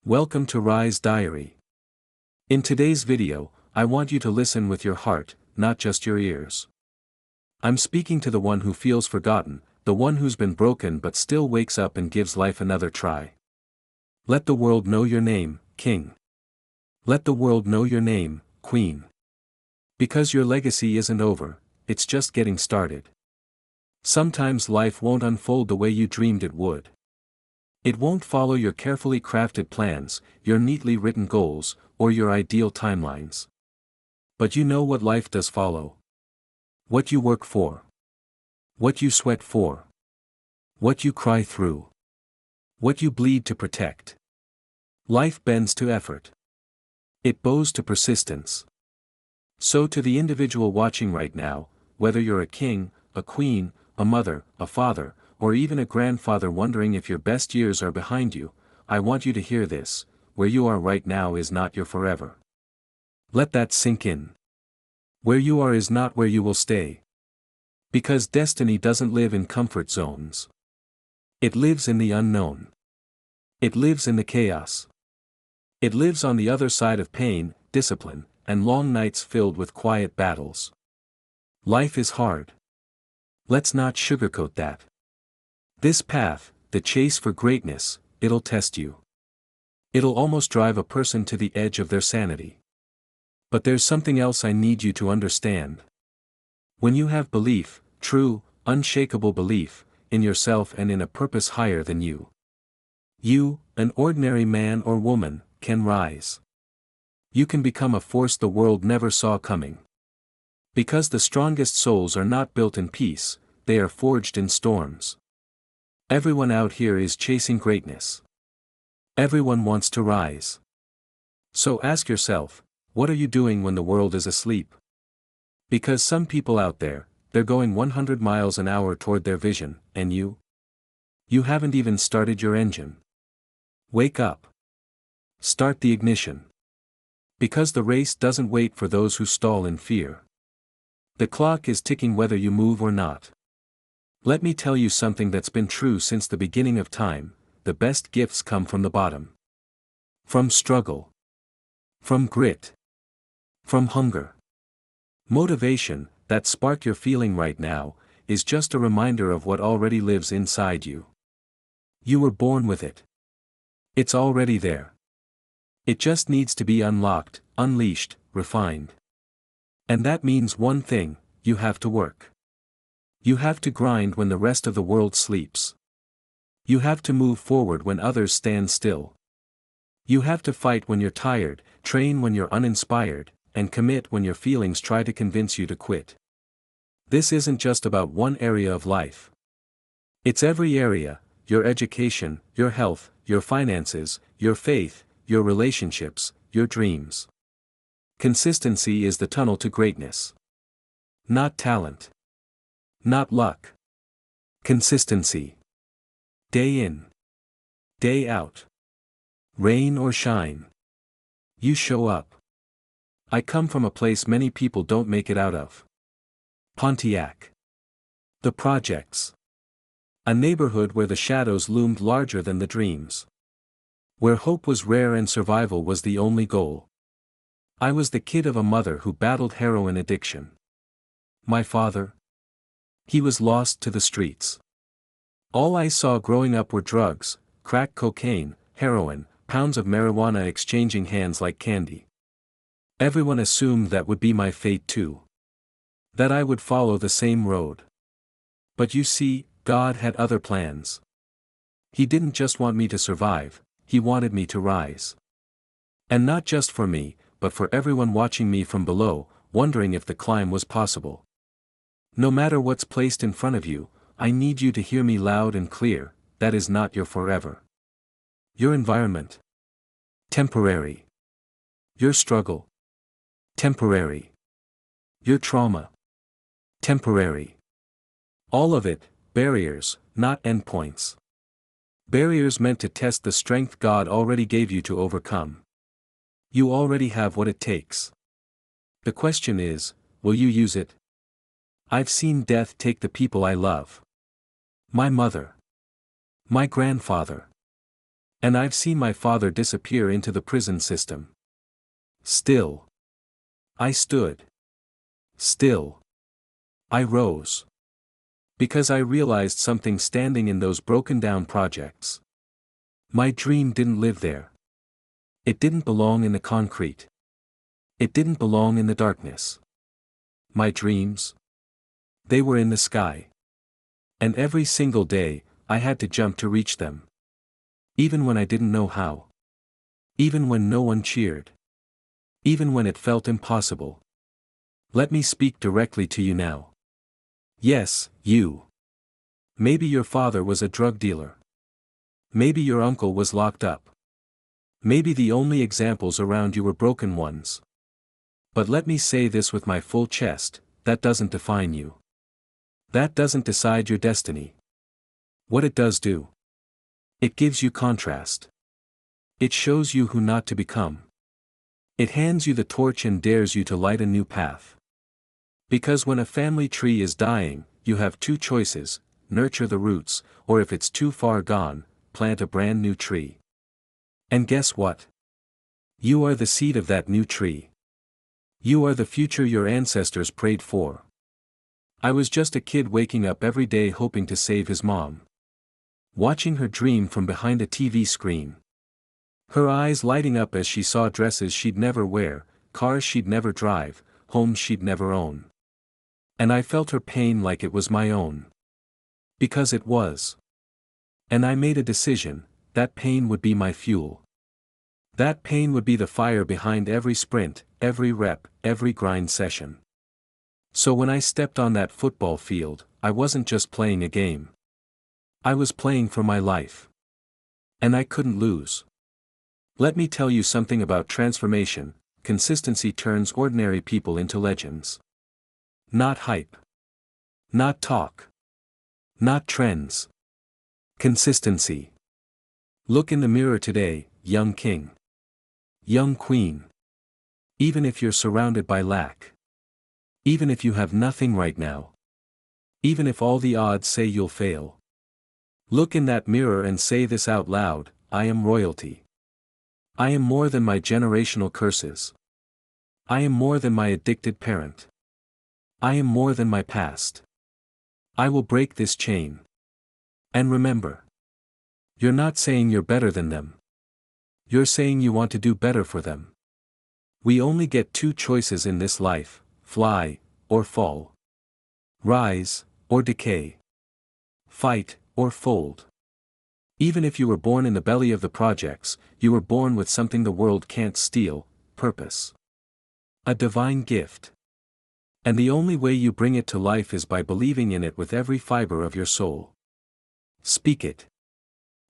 Welcome to Rise Diary. In today's video, I want you to listen with your heart, not just your ears. I'm speaking to the one who feels forgotten, the one who's been broken but still wakes up and gives life another try. Let the world know your name, King. Let the world know your name, Queen. Because your legacy isn't over, it's just getting started. Sometimes life won't unfold the way you dreamed it would. It won't follow your carefully crafted plans, your neatly written goals, or your ideal timelines. But you know what life does follow. What you work for. What you sweat for. What you cry through. What you bleed to protect. Life bends to effort. It bows to persistence. So to the individual watching right now, whether you're a king, a queen, a mother, a father, or even a grandfather wondering if your best years are behind you, I want you to hear this: where you are right now is not your forever. Let that sink in. Where you are is not where you will stay. Because destiny doesn't live in comfort zones. It lives in the unknown. It lives in the chaos. It lives on the other side of pain, discipline, and long nights filled with quiet battles. Life is hard. Let's not sugarcoat that. This path, the chase for greatness, it'll test you. It'll almost drive a person to the edge of their sanity. But there's something else I need you to understand. When you have belief, true, unshakable belief, in yourself and in a purpose higher than you, an ordinary man or woman, can rise. You can become a force the world never saw coming. Because the strongest souls are not built in peace, they are forged in storms. Everyone out here is chasing greatness. Everyone wants to rise. So ask yourself, what are you doing when the world is asleep? Because some people out there, they're going 100 miles an hour toward their vision, and you? You haven't even started your engine. Wake up. Start the ignition. Because the race doesn't wait for those who stall in fear. The clock is ticking whether you move or not. Let me tell you something that's been true since the beginning of time: the best gifts come from the bottom. From struggle. From grit. From hunger. Motivation, that spark you're feeling right now, is just a reminder of what already lives inside you. You were born with it. It's already there. It just needs to be unlocked, unleashed, refined. And that means one thing: you have to work. You have to grind when the rest of the world sleeps. You have to move forward when others stand still. You have to fight when you're tired, train when you're uninspired, and commit when your feelings try to convince you to quit. This isn't just about one area of life. It's every area: your education, your health, your finances, your faith, your relationships, your dreams. Consistency is the tunnel to greatness. Not talent. Not luck. Consistency. Day in. Day out. Rain or shine. You show up. I come from a place many people don't make it out of. Pontiac. The projects. A neighborhood where the shadows loomed larger than the dreams. Where hope was rare and survival was the only goal. I was the kid of a mother who battled heroin addiction. My father? He was lost to the streets. All I saw growing up were drugs, crack cocaine, heroin, pounds of marijuana exchanging hands like candy. Everyone assumed that would be my fate too. That I would follow the same road. But you see, God had other plans. He didn't just want me to survive, He wanted me to rise. And not just for me, but for everyone watching me from below, wondering if the climb was possible. No matter what's placed in front of you, I need you to hear me loud and clear: that is not your forever. Your environment. Temporary. Your struggle. Temporary. Your trauma. Temporary. All of it, barriers, not endpoints. Barriers meant to test the strength God already gave you to overcome. You already have what it takes. The question is, will you use it? I've seen death take the people I love. My mother. My grandfather. And I've seen my father disappear into the prison system. Still. I stood. Still. I rose. Because I realized something standing in those broken down projects. My dream didn't live there. It didn't belong in the concrete. It didn't belong in the darkness. My dreams? They were in the sky. And every single day, I had to jump to reach them. Even when I didn't know how. Even when no one cheered. Even when it felt impossible. Let me speak directly to you now. Yes, you. Maybe your father was a drug dealer. Maybe your uncle was locked up. Maybe the only examples around you were broken ones. But let me say this with my full chest, that doesn't define you. That doesn't decide your destiny. What it does do? It gives you contrast. It shows you who not to become. It hands you the torch and dares you to light a new path. Because when a family tree is dying, you have two choices: nurture the roots, or if it's too far gone, plant a brand new tree. And guess what? You are the seed of that new tree. You are the future your ancestors prayed for. I was just a kid waking up every day hoping to save his mom. Watching her dream from behind a TV screen. Her eyes lighting up as she saw dresses she'd never wear, cars she'd never drive, homes she'd never own. And I felt her pain like it was my own. Because it was. And I made a decision: that pain would be my fuel. That pain would be the fire behind every sprint, every rep, every grind session. So when I stepped on that football field, I wasn't just playing a game. I was playing for my life. And I couldn't lose. Let me tell you something about transformation: consistency turns ordinary people into legends. Not hype. Not talk. Not trends. Consistency. Look in the mirror today, young king. Young queen. Even if you're surrounded by lack. Even if you have nothing right now. Even if all the odds say you'll fail. Look in that mirror and say this out loud: I am royalty. I am more than my generational curses. I am more than my addicted parent. I am more than my past. I will break this chain. And remember. You're not saying you're better than them. You're saying you want to do better for them. We only get two choices in this life: fly, or fall. Rise, or decay. Fight, or fold. Even if you were born in the belly of the projects, you were born with something the world can't steal: purpose. A divine gift. And the only way you bring it to life is by believing in it with every fiber of your soul. Speak it.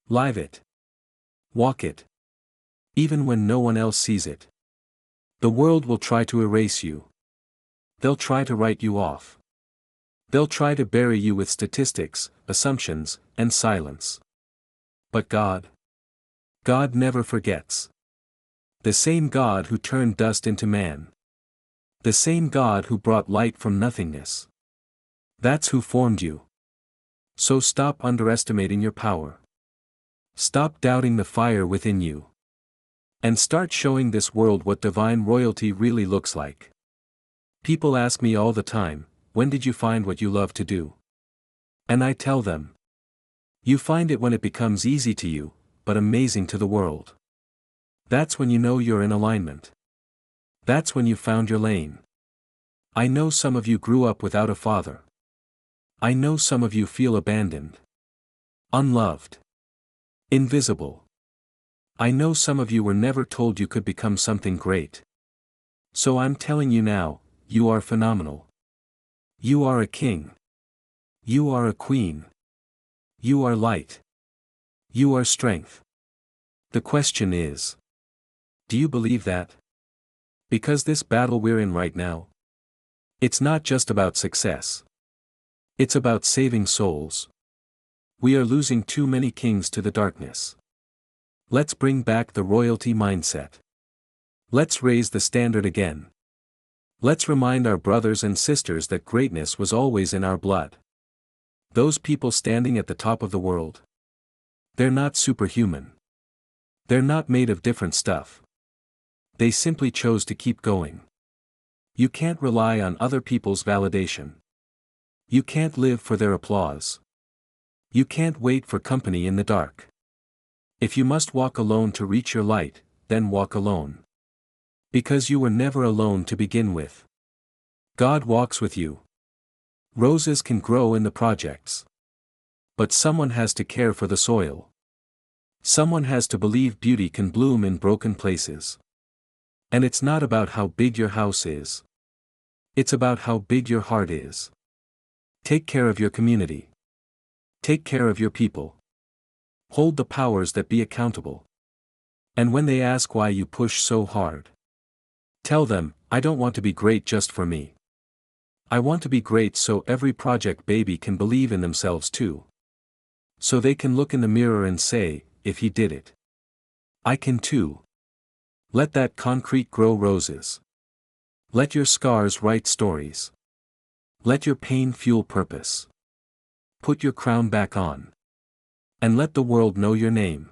Live it. Walk it. Even when no one else sees it. The world will try to erase you. They'll try to write you off. They'll try to bury you with statistics, assumptions, and silence. But God never forgets. The same God who turned dust into man. The same God who brought light from nothingness. That's who formed you. So stop underestimating your power. Stop doubting the fire within you. And start showing this world what divine royalty really looks like. People ask me all the time, when did you find what you love to do? And I tell them. You find it when it becomes easy to you, but amazing to the world. That's when you know you're in alignment. That's when you found your lane. I know some of you grew up without a father. I know some of you feel abandoned. Unloved. Invisible. I know some of you were never told you could become something great. So I'm telling you now, you are phenomenal. You are a king. You are a queen. You are light. You are strength. The question is, do you believe that? Because this battle we're in right now, it's not just about success. It's about saving souls. We are losing too many kings to the darkness. Let's bring back the royalty mindset. Let's raise the standard again. Let's remind our brothers and sisters that greatness was always in our blood. Those people standing at the top of the world. They're not superhuman. They're not made of different stuff. They simply chose to keep going. You can't rely on other people's validation. You can't live for their applause. You can't wait for company in the dark. If you must walk alone to reach your light, then walk alone. Because you were never alone to begin with. God walks with you. Roses can grow in the projects. But someone has to care for the soil. Someone has to believe beauty can bloom in broken places. And it's not about how big your house is. It's about how big your heart is. Take care of your community. Take care of your people. Hold the powers that be accountable. And when they ask why you push so hard, tell them, I don't want to be great just for me. I want to be great so every project baby can believe in themselves too. So they can look in the mirror and say, if he did it, I can too. Let that concrete grow roses. Let your scars write stories. Let your pain fuel purpose. Put your crown back on. And let the world know your name.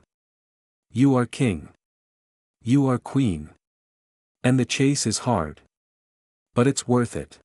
You are king. You are queen. And the chase is hard. But it's worth it.